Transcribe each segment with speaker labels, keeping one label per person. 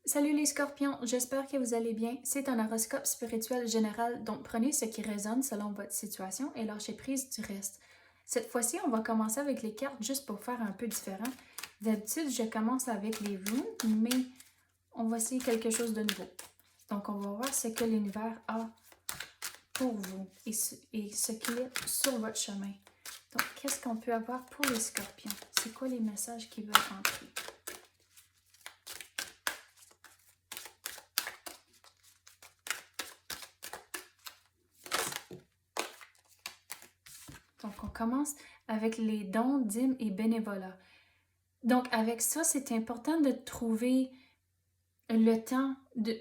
Speaker 1: Salut les scorpions, j'espère que vous allez bien. C'est un horoscope spirituel général, donc prenez ce qui résonne selon votre situation et lâchez prise du reste. Cette fois-ci, on va commencer avec les cartes juste pour faire un peu différent. D'habitude, je commence avec les runes, mais on va essayer quelque chose de nouveau. Donc, on va voir ce que l'univers a pour vous et ce qu'il est sur votre chemin. Donc, qu'est-ce qu'on peut avoir pour les scorpions? C'est quoi les messages qui veulent entrer? Donc, on commence avec les dons, dîmes et bénévolat. Donc, avec ça, c'est important de trouver le temps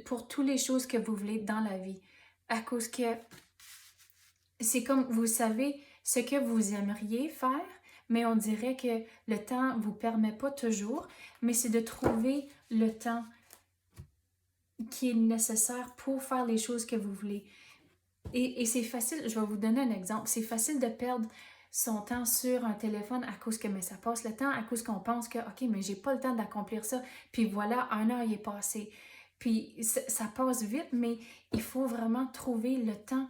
Speaker 1: pour toutes les choses que vous voulez dans la vie. À cause que c'est comme, vous savez, ce que vous aimeriez faire, mais on dirait que le temps ne vous permet pas toujours, mais c'est de trouver le temps qui est nécessaire pour faire les choses que vous voulez. Et c'est facile, je vais vous donner un exemple, c'est facile de perdre son temps sur un téléphone à cause que mais ça passe le temps, à cause qu'on pense que OK, mais j'ai pas le temps d'accomplir ça, puis voilà, 1 heure il est passé. Puis ça passe vite, mais il faut vraiment trouver le temps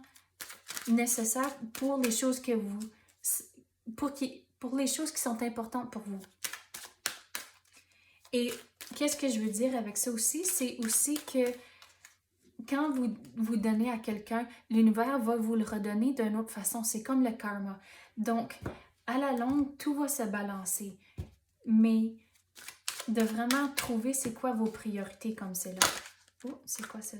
Speaker 1: nécessaire pour les choses que vous pour les choses qui sont importantes pour vous. Et qu'est-ce que je veux dire avec ça aussi? C'est aussi que quand vous donnez à quelqu'un, l'univers va vous le redonner d'une autre façon. C'est comme le karma. Donc, à la longue, tout va se balancer. Mais de vraiment trouver c'est quoi vos priorités comme c'est là. Oh, c'est quoi ça?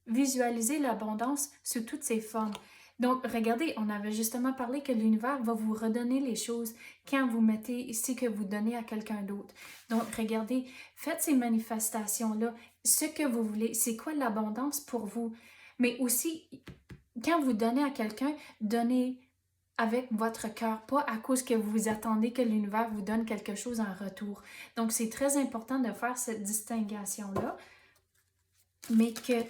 Speaker 1: Visualiser l'abondance sous toutes ses formes. Donc, regardez, on avait justement parlé que l'univers va vous redonner les choses quand vous mettez ici que vous donnez à quelqu'un d'autre. Donc, regardez, faites ces manifestations-là. Ce que vous voulez, c'est quoi l'abondance pour vous? Mais aussi, quand vous donnez à quelqu'un, donnez avec votre cœur, pas à cause que vous attendez que l'univers vous donne quelque chose en retour. Donc, c'est très important de faire cette distinction-là, mais que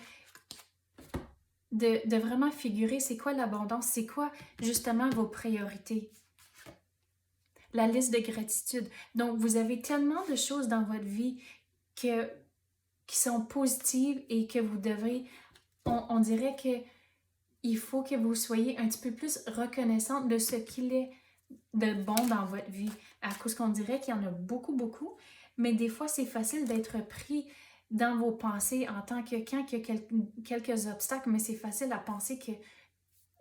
Speaker 1: de vraiment figurer c'est quoi l'abondance, c'est quoi justement vos priorités. La liste de gratitude. Donc, vous avez tellement de choses dans votre vie qui sont positives et que vous devez, on dirait que il faut que vous soyez un petit peu plus reconnaissante de ce qu'il est de bon dans votre vie. À cause qu'on dirait qu'il y en a beaucoup, beaucoup, mais des fois, c'est facile d'être pris dans vos pensées en tant que quand il y a quelques obstacles, mais c'est facile à penser que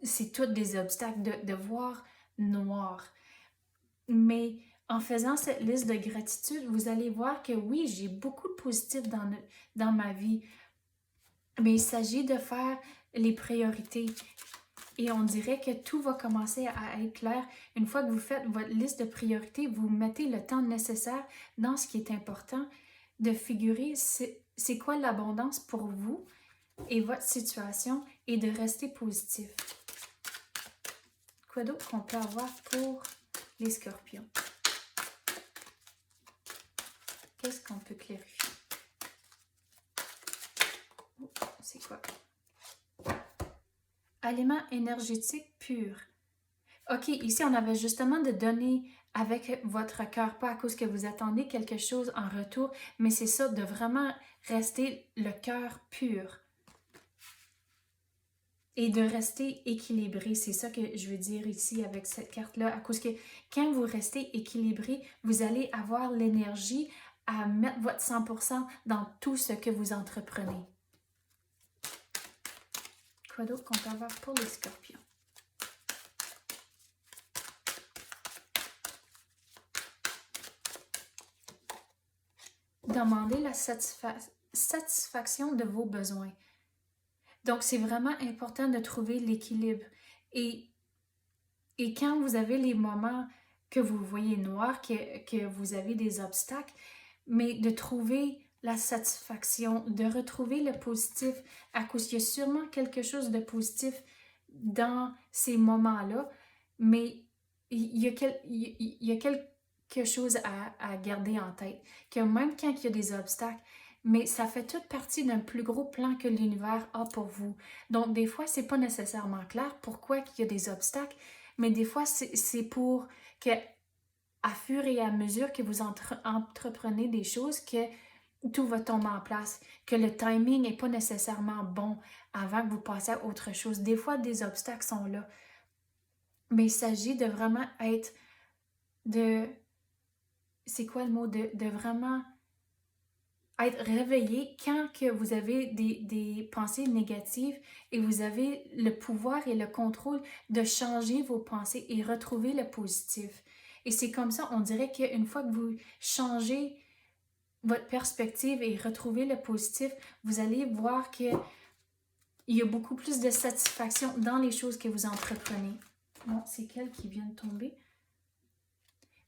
Speaker 1: c'est tous des obstacles, de voir noir. Mais en faisant cette liste de gratitude, vous allez voir que oui, j'ai beaucoup de positif dans ma vie, mais il s'agit de faire les priorités. Et on dirait que tout va commencer à être clair. Une fois que vous faites votre liste de priorités, vous mettez le temps nécessaire dans ce qui est important de figurer c'est quoi l'abondance pour vous et votre situation et de rester positif. Quoi d'autre qu'on peut avoir pour les scorpions? Qu'est-ce qu'on peut clarifier? Oh, c'est quoi? Aliments énergétiques purs. OK, ici, on avait justement de donner avec votre cœur, pas à cause que vous attendez quelque chose en retour, mais c'est ça, de vraiment rester le cœur pur et de rester équilibré. C'est ça que je veux dire ici avec cette carte-là, à cause que quand vous restez équilibré, vous allez avoir l'énergie à mettre votre 100% dans tout ce que vous entreprenez. Quoi d'autre qu'on peut avoir pour les scorpions? Demandez la satisfaction de vos besoins. Donc, c'est vraiment important de trouver l'équilibre. Et, et quand vous avez les moments que vous voyez noir, que vous avez des obstacles, mais de trouver la satisfaction, de retrouver le positif, à cause qu'il y a sûrement quelque chose de positif dans ces moments-là, mais il y a quelque chose à garder en tête, que même quand il y a des obstacles, mais ça fait toute partie d'un plus gros plan que l'univers a pour vous. Donc, des fois, c'est pas nécessairement clair pourquoi il y a des obstacles, mais des fois, c'est pour que, à fur et à mesure que vous entreprenez des choses, que tout va tomber en place, que le timing n'est pas nécessairement bon avant que vous passiez à autre chose. Des fois, des obstacles sont là, mais il s'agit de vraiment être de... C'est quoi le mot? De vraiment être réveillé quand que vous avez des pensées négatives et vous avez le pouvoir et le contrôle de changer vos pensées et retrouver le positif. Et c'est comme ça, on dirait qu'une fois que vous changez votre perspective et retrouvez le positif, vous allez voir qu'il y a beaucoup plus de satisfaction dans les choses que vous entreprenez. Bon, c'est quel qui vient de tomber?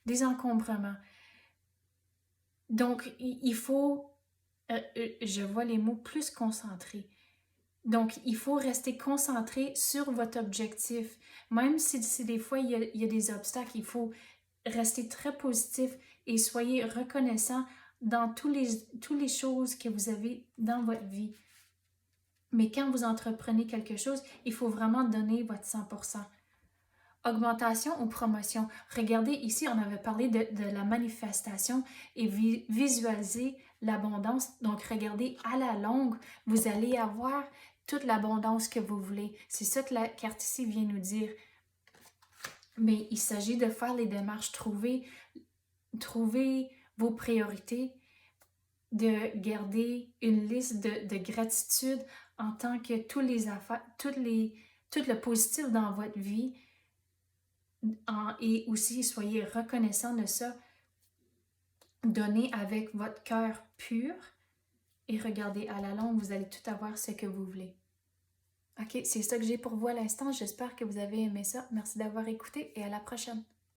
Speaker 1: Des encombrements. Donc, il faut, je vois les mots plus concentrés. Donc, il faut rester concentré sur votre objectif. Même si des fois il y a des obstacles, il faut rester très positif et soyez reconnaissant dans toutes les choses que vous avez dans votre vie. Mais quand vous entreprenez quelque chose, il faut vraiment donner votre 100%. Augmentation ou promotion. Regardez ici, on avait parlé de la manifestation et visualiser l'abondance. Donc, regardez à la longue, vous allez avoir toute l'abondance que vous voulez. C'est ça que la carte ici vient nous dire. Mais il s'agit de faire les démarches, trouver vos priorités, de garder une liste de gratitude en tant que tous les affaires, tout le positif dans votre vie. Et aussi, soyez reconnaissant de ça. Donnez avec votre cœur pur et regardez à la longue, vous allez tout avoir ce que vous voulez. Ok, c'est ça que j'ai pour vous à l'instant. J'espère que vous avez aimé ça. Merci d'avoir écouté et à la prochaine.